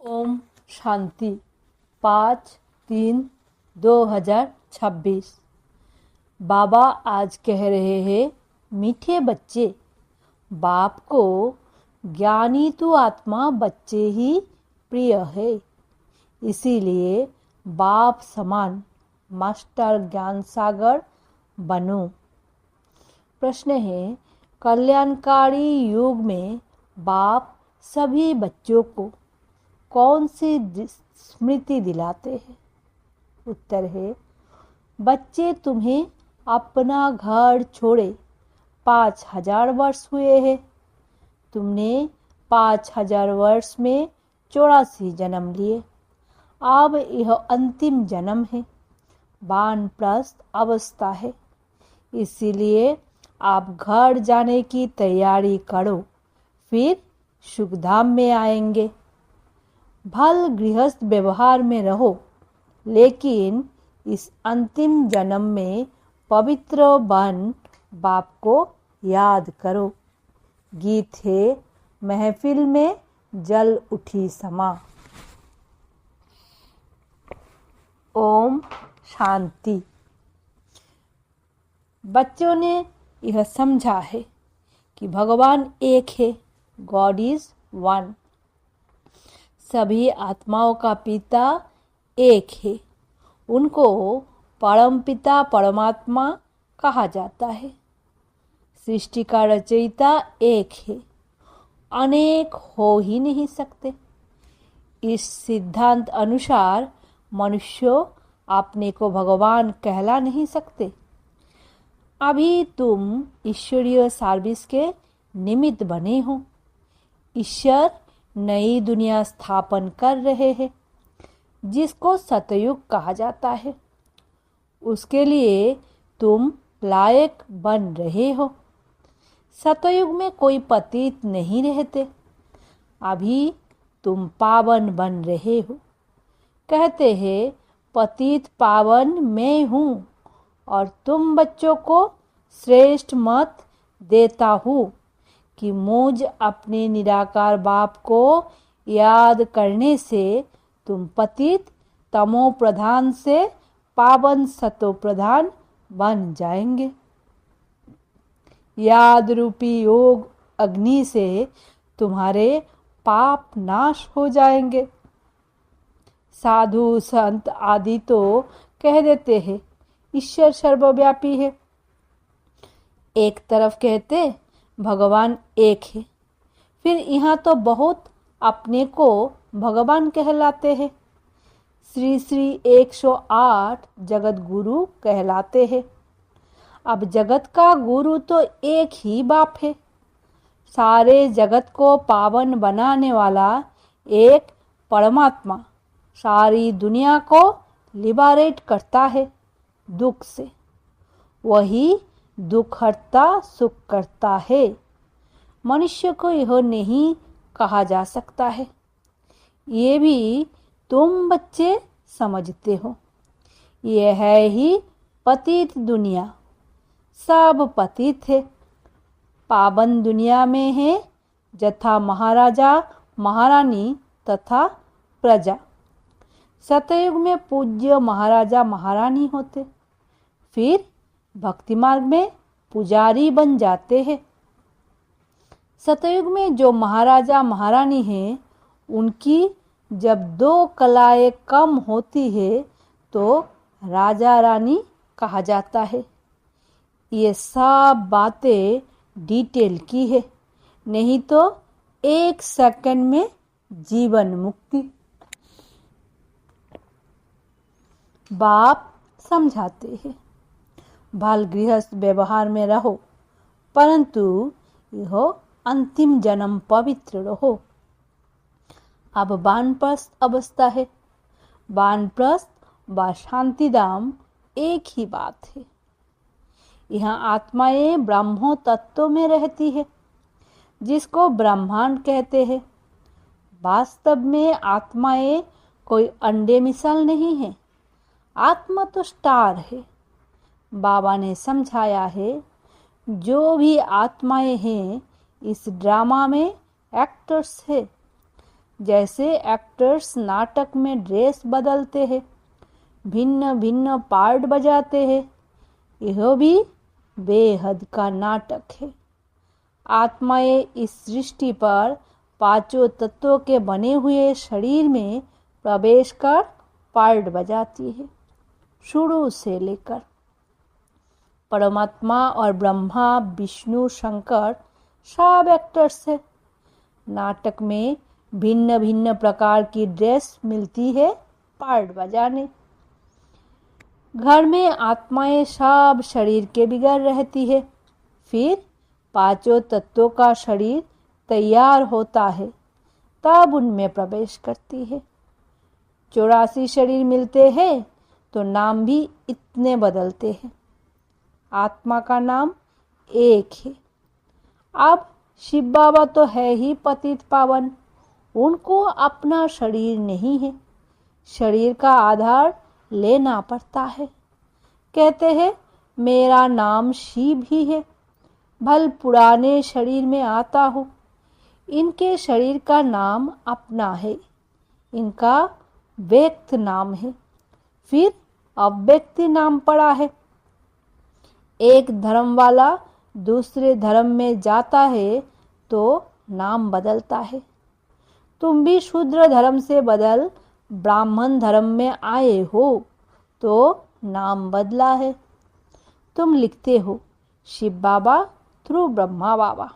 ओम शांति 5/3/2026। बाबा आज कह रहे हैं, मीठे बच्चे, बाप को ज्ञानी तो आत्मा बच्चे ही प्रिय है। इसीलिए बाप समान मास्टर ज्ञान सागर बनो। प्रश्न है, कल्याणकारी युग में बाप सभी बच्चों को कौन सी स्मृति दिलाते हैं? उत्तर है, बच्चे, तुम्हें अपना घर छोड़े 5000 वर्ष हुए हैं। तुमने 5000 वर्ष में 84 जन्म लिए। अब यह अंतिम जन्म है, वानप्रस्थ अवस्था है। इसीलिए आप घर जाने की तैयारी करो, फिर सुखधाम में आएंगे। भल गृहस्थ व्यवहार में रहो, लेकिन इस अंतिम जन्म में पवित्र बन बाप को याद करो। गीत है, महफिल में जल उठी समा। ओम शांति। बच्चों ने यह समझा है कि भगवान एक है, गॉड इज वन। सभी आत्माओं का पिता एक है। उनको परम पिता परमात्मा कहा जाता है। सृष्टि का रचयिता एक है, अनेक हो ही नहीं सकते। इस सिद्धांत अनुसार मनुष्य अपने को भगवान कहला नहीं सकते। अभी तुम ईश्वरीय सर्विस के निमित्त बने हो। ईश्वर नई दुनिया स्थापन कर रहे हैं, जिसको सतयुग कहा जाता है। उसके लिए तुम लायक बन रहे हो। सतयुग में कोई पतित नहीं रहते। अभी तुम पावन बन रहे हो। कहते हैं, पतित पावन मैं हूँ और तुम बच्चों को श्रेष्ठ मत देता हूँ कि मुझ अपने निराकार बाप को याद करने से तुम पतित तमो प्रधान से पावन सतो प्रधान बन जाएंगे। याद रूपी योग अग्नि से तुम्हारे पाप नाश हो जाएंगे। साधु संत आदि तो कह देते हैं, ईश्वर सर्वव्यापी है। एक तरफ कहते भगवान एक है, फिर यहाँ तो बहुत अपने को भगवान कहलाते हैं। श्री श्री 108 जगत गुरु कहलाते हैं। अब जगत का गुरु तो एक ही बाप है। सारे जगत को पावन बनाने वाला एक परमात्मा सारी दुनिया को लिबरेट करता है दुख से। वही दुख हरता सुख करता है। मनुष्य को यह नहीं कहा जा सकता है। ये भी तुम बच्चे समझते हो। यह है ही पतित दुनिया। सब पतित है। पावन दुनिया में है जथा महाराजा महारानी तथा प्रजा। सतयुग में पूज्य महाराजा महारानी होते, फिर भक्ति मार्ग में पुजारी बन जाते हैं। सतयुग में जो महाराजा महारानी हैं, उनकी जब 2 कलाएं कम होती है तो राजा रानी कहा जाता है। ये सब बातें डिटेल की है, नहीं तो 1 सेकंड में जीवन मुक्ति। बाप समझाते हैं, बाल गृहस्थ व्यवहार में रहो, परंतु यह अंतिम जन्म पवित्र रहो। अब वानप्रस्थ अवस्था है। वानप्रस्थ व शांतिधाम एक ही बात है। यहाँ आत्माएं ब्रह्मो तत्व में रहती है, जिसको ब्रह्मांड कहते हैं। वास्तव में आत्माएं कोई अंडे मिसाल नहीं है। आत्मा तो स्टार है। बाबा ने समझाया है, जो भी आत्माएं हैं इस ड्रामा में एक्टर्स है। जैसे एक्टर्स नाटक में ड्रेस बदलते हैं, भिन्न भिन्न पार्ट बजाते हैं, यह भी बेहद का नाटक है। आत्माएं इस सृष्टि पर पांचों तत्वों के बने हुए शरीर में प्रवेश कर पार्ट बजाती है, शुरू से लेकर। परमात्मा और ब्रह्मा, विष्णु, शंकर सब एक्टर्स है। नाटक में भिन्न भिन्न प्रकार की ड्रेस मिलती है पार्ट बजाने। घर में आत्माएं सब शरीर के बिगड़ रहती है, फिर पांचों तत्वों का शरीर तैयार होता है, तब उनमें प्रवेश करती है। 84 शरीर मिलते हैं तो नाम भी इतने बदलते हैं। आत्मा का नाम एक है। अब शिव बाबा तो है ही पतित पावन, उनको अपना शरीर नहीं है, शरीर का आधार लेना पड़ता है। कहते हैं मेरा नाम शिव ही है, भल पुराने शरीर में आता हूँ। इनके शरीर का नाम अपना है, इनका व्यक्त नाम है, फिर अव्यक्ति नाम पड़ा है। एक धर्म वाला दूसरे धर्म में जाता है तो नाम बदलता है। तुम भी शूद्र धर्म से बदल ब्राह्मण धर्म में आए हो तो नाम बदला है। तुम लिखते हो शिव बाबा थ्रू ब्रह्मा बाबा।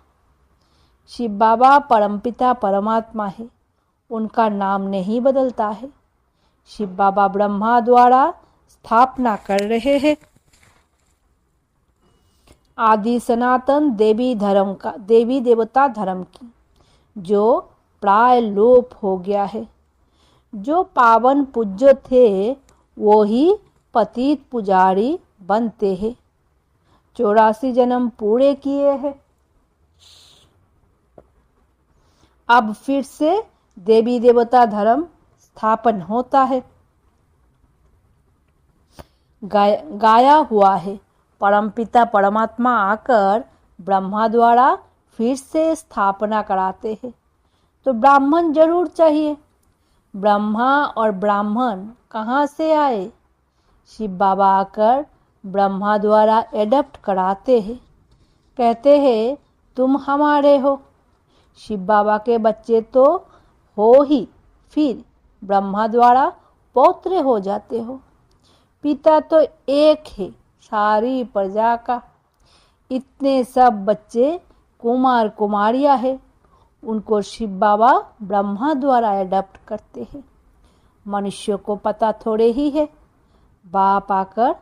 शिव बाबा परमपिता परमात्मा है, उनका नाम नहीं बदलता है। शिव बाबा ब्रह्मा द्वारा स्थापना कर रहे हैं आदि सनातन देवी धर्म का, देवी देवता धर्म की, जो प्राय लोप हो गया है। जो पावन पूज्य थे वो ही पतित पुजारी बनते हैं। 84 जन्म पूरे किए हैं, अब फिर से देवी देवता धर्म स्थापन होता है। गाया हुआ है परमपिता परमात्मा आकर ब्रह्मा द्वारा फिर से स्थापना कराते हैं, तो ब्राह्मण जरूर चाहिए। ब्रह्मा और ब्राह्मण कहाँ से आए? शिव बाबा आकर ब्रह्मा द्वारा एडप्ट कराते हैं, कहते हैं तुम हमारे हो। शिव बाबा के बच्चे तो हो ही, फिर ब्रह्मा द्वारा पौत्र हो जाते हो। पिता तो एक है सारी प्रजा का। इतने सब बच्चे कुमार कुमारियां हैं, उनको शिव बाबा ब्रह्मा द्वारा एडप्ट करते हैं। मनुष्य को पता थोड़े ही है। बाप आकर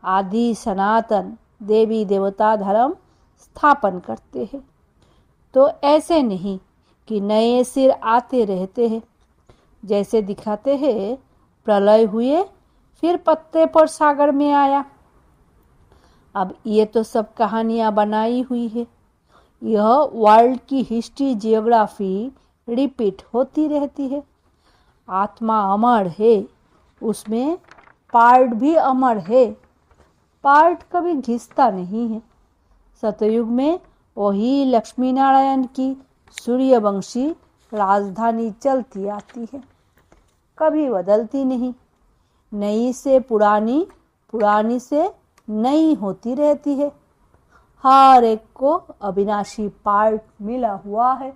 आदि सनातन देवी देवता धर्म स्थापन करते हैं, तो ऐसे नहीं कि नए सिर आते रहते हैं। जैसे दिखाते हैं प्रलय हुए फिर पत्ते पर सागर में आया। अब ये तो सब कहानियां बनाई हुई है। यह वर्ल्ड की हिस्ट्री जियोग्राफी रिपीट होती रहती है। आत्मा अमर है, उसमें पार्ट भी अमर है, पार्ट कभी घिसता नहीं है। सतयुग में वही लक्ष्मी नारायण की सूर्यवंशी राजधानी चलती आती है, कभी बदलती नहीं। नई से पुरानी, पुरानी से नई होती रहती है। हर एक को अविनाशी पार्ट मिला हुआ है।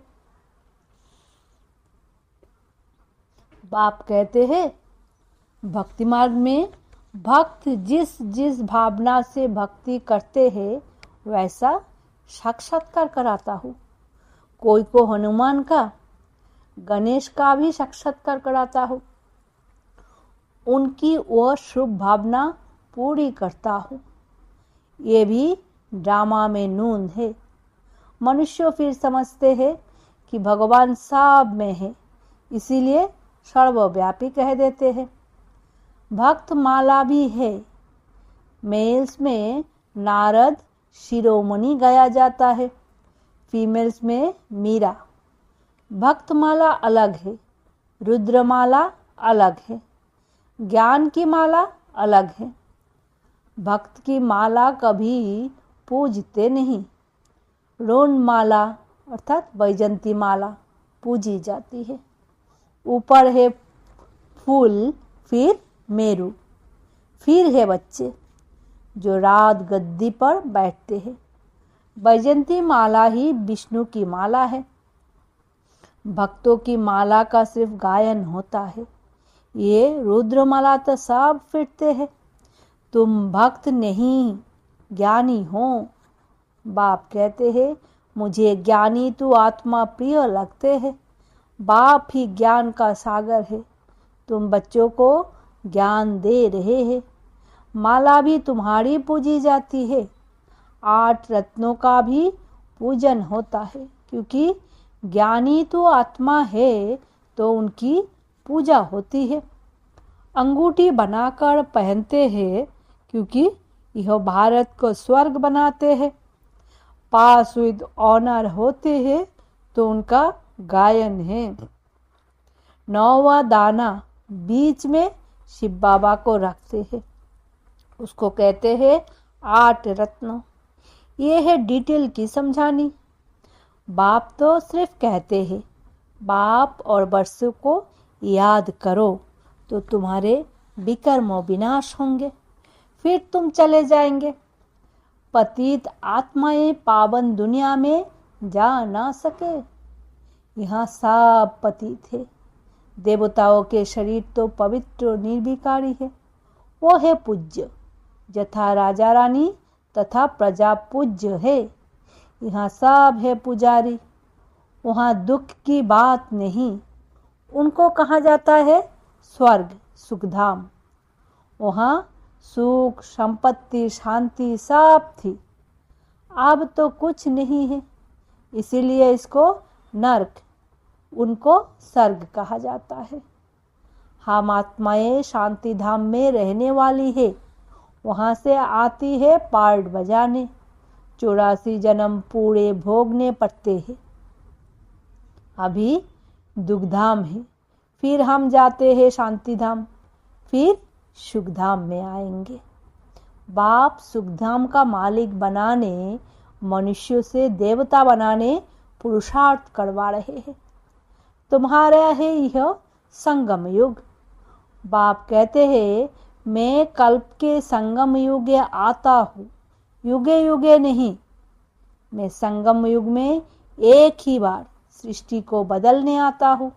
बाप कहते हैं भक्ति मार्ग में भक्त जिस जिस भावना से भक्ति करते हैं वैसा साक्षात्कार कराता हूँ। कोई को हनुमान का, गणेश का भी साक्षात्कार कराता हूँ। उनकी वह शुभ भावना पूरी करता हूँ। ये भी ड्रामा में नून है। मनुष्य फिर समझते हैं कि भगवान सब में है, इसीलिए सर्वव्यापी कह देते हैं। भक्त माला भी है। मेल्स में नारद शिरोमणि गाया जाता है, फीमेल्स में मीरा। भक्त माला अलग है, रुद्रमाला अलग है, ज्ञान की माला अलग है। भक्त की माला कभी पूजते नहीं। रोन माला अर्थात वैजंती माला पूजी जाती है। ऊपर है फूल, फिर मेरू, फिर है बच्चे जो रात गद्दी पर बैठते हैं। वैजयंती माला ही विष्णु की माला है। भक्तों की माला का सिर्फ गायन होता है। ये रुद्रमाला तो सब फिरते हैं। तुम भक्त नहीं ज्ञानी हो। बाप कहते हैं मुझे ज्ञानी तू आत्मा प्रिय लगते हैं। बाप ही ज्ञान का सागर है। तुम बच्चों को ज्ञान दे रहे हैं। माला भी तुम्हारी पूजी जाती है। 8 रत्नों का भी पूजन होता है, क्योंकि ज्ञानी तो आत्मा है तो उनकी पूजा होती है। अंगूठी बनाकर पहनते हैं क्योंकि यह भारत को स्वर्ग बनाते हैं। पास विद ऑनर होते हैं तो उनका गायन है। 9वां दाना बीच में शिव बाबा को रखते हैं, उसको कहते हैं 8 रत्न। ये है डिटेल की समझानी। बाप तो सिर्फ कहते हैं बाप और वर्षों को याद करो तो तुम्हारे विकर्म विनाश होंगे, फिर तुम चले जाएंगे। पतित आत्माएं पावन दुनिया में जा ना सके। यहाँ सब पतित है। देवताओं के शरीर तो पवित्र निर्विकारी है। वो है पूज्य, यथा राजा रानी तथा प्रजा पूज्य है। यहाँ सब है पुजारी। वहाँ दुख की बात नहीं। उनको कहा जाता है स्वर्ग सुखधाम। वहाँ सुख संपत्ति शांति सब थी। अब तो कुछ नहीं है, इसीलिए इसको नरक, उनको स्वर्ग कहा जाता है। हम आत्माएं शांति धाम में रहने वाली है। वहाँ से आती है पार्ट बजाने। 84 जन्म पूरे भोगने पड़ते हैं। अभी दुखधाम है, फिर हम जाते हैं शांति धाम, फिर सुखधाम में आएंगे। बाप सुखधाम का मालिक बनाने, मनुष्य से देवता बनाने पुरुषार्थ करवा रहे हैं। तुम्हारा है यह संगम युग। बाप कहते हैं मैं कल्प के संगम युग आता हूँ, युगे युगे नहीं। मैं संगम युग में एक ही बार सृष्टि को बदलने आता हूँ।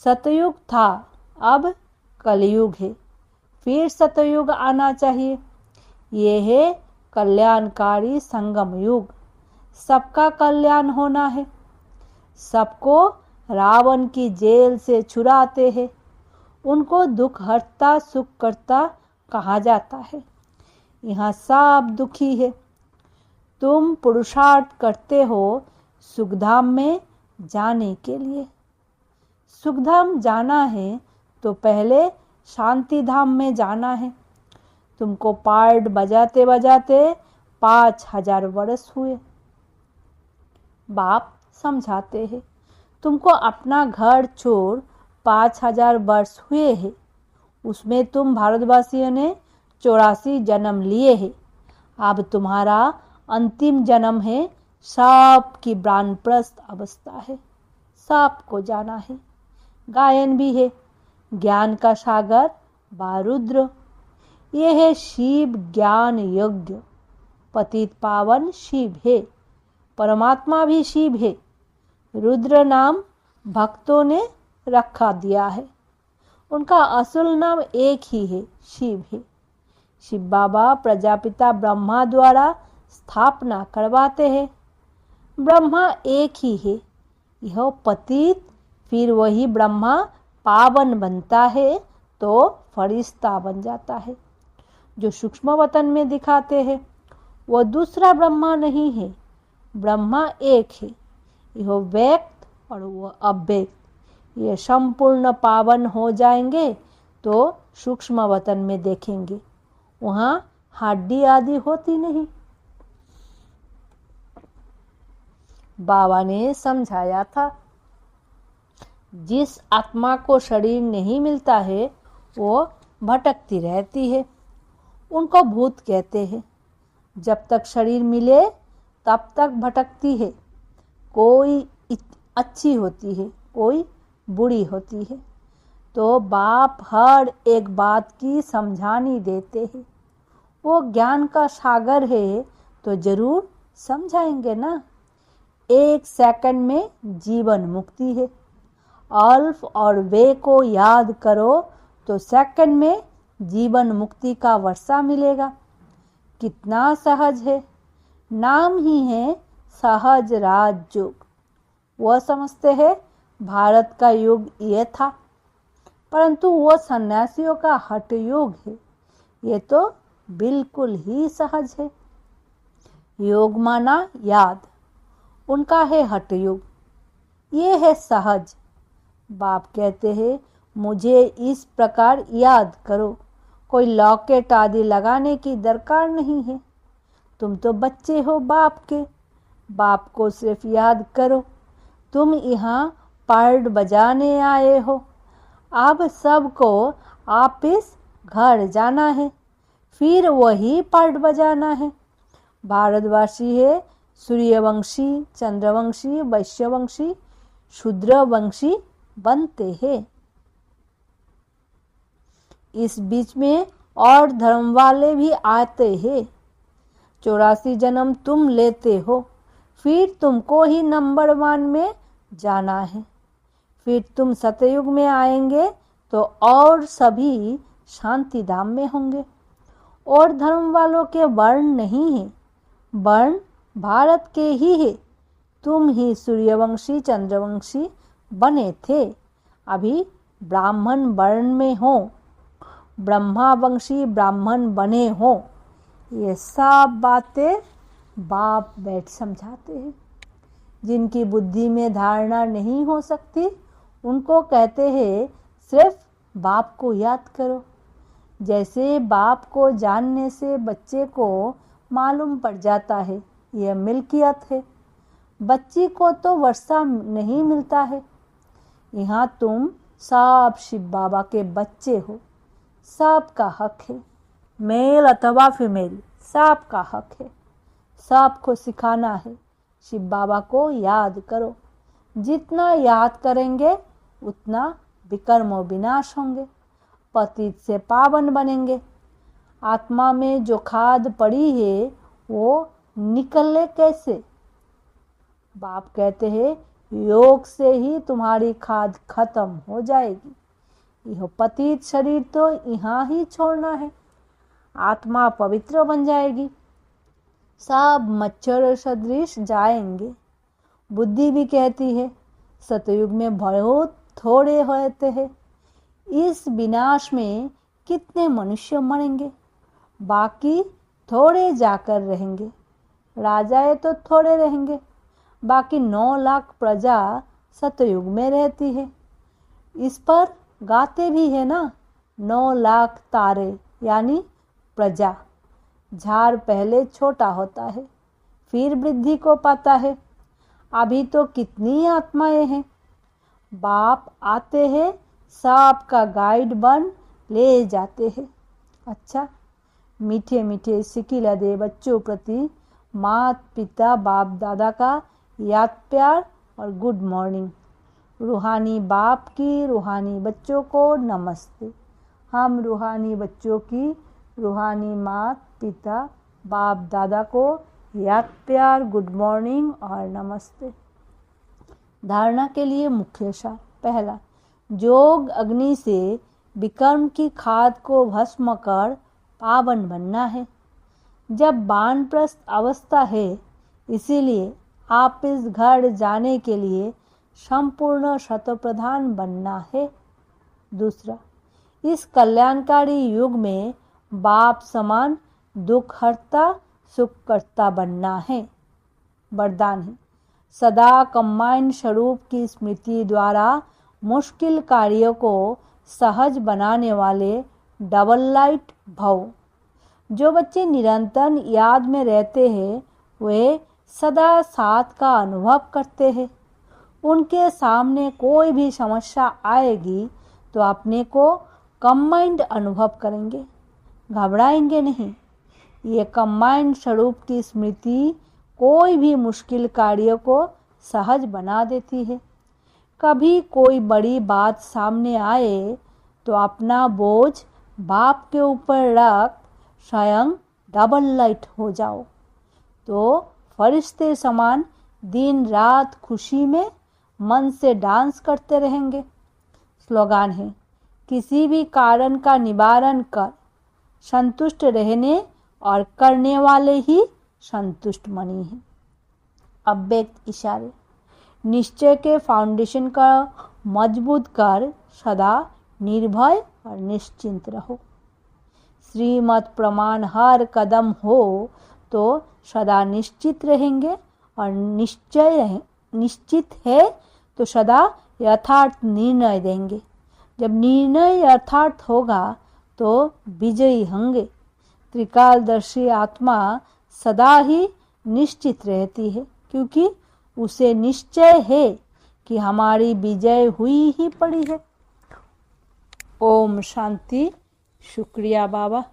सतयुग था, अब कलयुग है, फिर सतयुग आना चाहिए। ये है कल्याणकारी संगम युग। सबका कल्याण होना है। सबको रावण की जेल से छुड़ाते हैं। उनको दुख हरता सुख करता कहा जाता है। यहाँ सब दुखी है। तुम पुरुषार्थ करते हो सुखधाम में जाने के लिए। सुखधाम जाना है तो पहले शांति धाम में जाना है। तुमको पार्ट बजाते बजाते 5000 वर्ष हुए। बाप समझाते हैं तुमको अपना घर छोड़ 5000 वर्ष हुए हैं। उसमें तुम भारतवासियों ने 84 जन्म लिए हैं। अब तुम्हारा अंतिम जन्म है। सांप की वानप्रस्थ अवस्था है। सांप को जाना है। गायन भी है ज्ञान का सागर बारुद्र। ये है शिव ज्ञान यज्ञ। पतित पावन शिव है। परमात्मा भी शिव है। रुद्र नाम भक्तों ने रखा दिया है। उनका असल नाम एक ही है, शिव है। शिव बाबा प्रजापिता ब्रह्मा द्वारा स्थापना करवाते हैं। ब्रह्मा एक ही है। यह पतित, फिर वही ब्रह्मा पावन बनता है तो फरिश्ता बन जाता है। जो सूक्ष्म वतन में दिखाते हैं वो दूसरा ब्रह्मा नहीं है। ब्रह्मा एक है। यह व्यक्त और वह अव्यक्त। ये संपूर्ण पावन हो जाएंगे तो सूक्ष्म वतन में देखेंगे, वहाँ हड्डी आदि होती नहीं। बाबा ने समझाया था जिस आत्मा को शरीर नहीं मिलता है वो भटकती रहती है। उनको भूत कहते हैं। जब तक शरीर मिले तब तक भटकती है। कोई अच्छी होती है, कोई बुरी होती है। तो बाप हर एक बात की समझानी देते हैं। वो ज्ञान का सागर है तो जरूर समझाएंगे ना। 1 सेकंड में जीवन मुक्ति है। अल्फ और वे को याद करो तो सेकंड में जीवन मुक्ति का वर्षा मिलेगा। कितना सहज है। नाम ही है सहज राजयोग। वह समझते हैं भारत का युग ये था, परंतु वो सन्यासियों का हठ योग है। ये तो बिल्कुल ही सहज है। योग माना याद, उनका है हठ योग, ये है सहज। बाप कहते हैं मुझे इस प्रकार याद करो। कोई लॉकेट आदि लगाने की दरकार नहीं है। तुम तो बच्चे हो बाप के। बाप को सिर्फ याद करो। तुम यहाँ पार्ट बजाने आए हो। अब सबको वापिस घर जाना है, फिर वही पार्ट बजाना है। भारतवासी है सूर्यवंशी, चंद्रवंशी, वैश्यवंशी, शूद्रवंशी बनते हैं। इस बीच में और धर्म वाले भी आते हैं। 84 जन्म तुम लेते हो, फिर तुमको ही नंबर 1 में जाना है। फिर तुम सतयुग में आएंगे तो और सभी शांति धाम में होंगे। और धर्म वालों के वर्ण नहीं है, वर्ण भारत के ही है। तुम ही सूर्यवंशी चंद्रवंशी बने थे, अभी ब्राह्मण वर्ण में हो, ब्रह्मावंशी ब्राह्मण बने हो। ये सब बातें बाप बैठ समझाते हैं। जिनकी बुद्धि में धारणा नहीं हो सकती उनको कहते हैं सिर्फ बाप को याद करो। जैसे बाप को जानने से बच्चे को मालूम पड़ जाता है यह मिल्कियत है। बच्ची को तो वर्षा नहीं मिलता है। यहाँ तुम सब शिव बाबा के बच्चे हो, सबका हक है। मेल अथवा फीमेल सबका हक है। सबको सिखाना है शिव बाबा को याद करो। जितना याद करेंगे उतना विकर्म विनाश होंगे, पतित से पावन बनेंगे। आत्मा में जो खाद पड़ी है वो निकले कैसे? बाप कहते हैं योग से ही तुम्हारी खाद खत्म हो जाएगी। यह पतित शरीर तो यहाँ ही छोड़ना है, आत्मा पवित्र बन जाएगी। सब मच्छर सदृश जाएंगे। बुद्धि भी कहती है सतयुग में बहुत थोड़े होते हैं। इस विनाश में कितने मनुष्य मरेंगे, बाकी थोड़े जाकर रहेंगे। राजाएं तो थोड़े रहेंगे, बाकी 9 लाख प्रजा सतयुग में रहती है। इस पर गाते भी है ना, 9 लाख तारे यानी प्रजा। झाड़ पहले छोटा होता है, फिर वृद्धि को पाता है। अभी तो कितनी आत्माएं हैं। बाप आते हैं, सबका गाइड बन ले जाते हैं। अच्छा, मीठे मीठे सिकिला दे बच्चों प्रति माता पिता बाप दादा का याद प्यार और गुड मॉर्निंग। रूहानी बाप की रूहानी बच्चों को नमस्ते। हम रूहानी बच्चों की रूहानी माता पिता बाप दादा को याद प्यार गुड मॉर्निंग और नमस्ते। धारणा के लिए मुख्य सार। पहला, जोग अग्नि से विकर्म की खाद को भस्म कर पावन बनना है। जब वानप्रस्थ अवस्था है, इसीलिए आप इस घर जाने के लिए संपूर्ण शतप्रधान बनना है। दूसरा, इस कल्याणकारी युग में बाप समान दुख हरता सुख करता बनना है। वरदान है सदा कंबाइंड स्वरूप की स्मृति द्वारा मुश्किल कार्यों को सहज बनाने वाले डबल लाइट भव। जो बच्चे निरंतर याद में रहते हैं वे सदा साथ का अनुभव करते हैं। उनके सामने कोई भी समस्या आएगी तो अपने को कंबाइंड अनुभव करेंगे, घबराएंगे नहीं। ये कंबाइंड स्वरूप की स्मृति कोई भी मुश्किल कार्य को सहज बना देती है। कभी कोई बड़ी बात सामने आए तो अपना बोझ बाप के ऊपर रख स्वयं डबल लाइट हो जाओ, तो फरिश्ते समान दिन रात खुशी में मन से डांस करते रहेंगे। स्लोगान है, किसी भी कारण का निवारण कर, संतुष्ट रहने और करने वाले ही संतुष्ट मनी हैं। अव्यक्त इशारे, निश्चय के फाउंडेशन का मजबूत कर सदा निर्भय और निश्चिंत रहो। श्रीमत प्रमाण हर कदम हो तो सदा निश्चित रहेंगे, और निश्चित है तो सदा यथार्थ निर्णय देंगे। जब निर्णय यथार्थ होगा तो विजयी होंगे। त्रिकालदर्शी आत्मा सदा ही निश्चित रहती है, क्योंकि उसे निश्चय है कि हमारी विजय हुई ही पड़ी है। ओम शांति। शुक्रिया बाबा।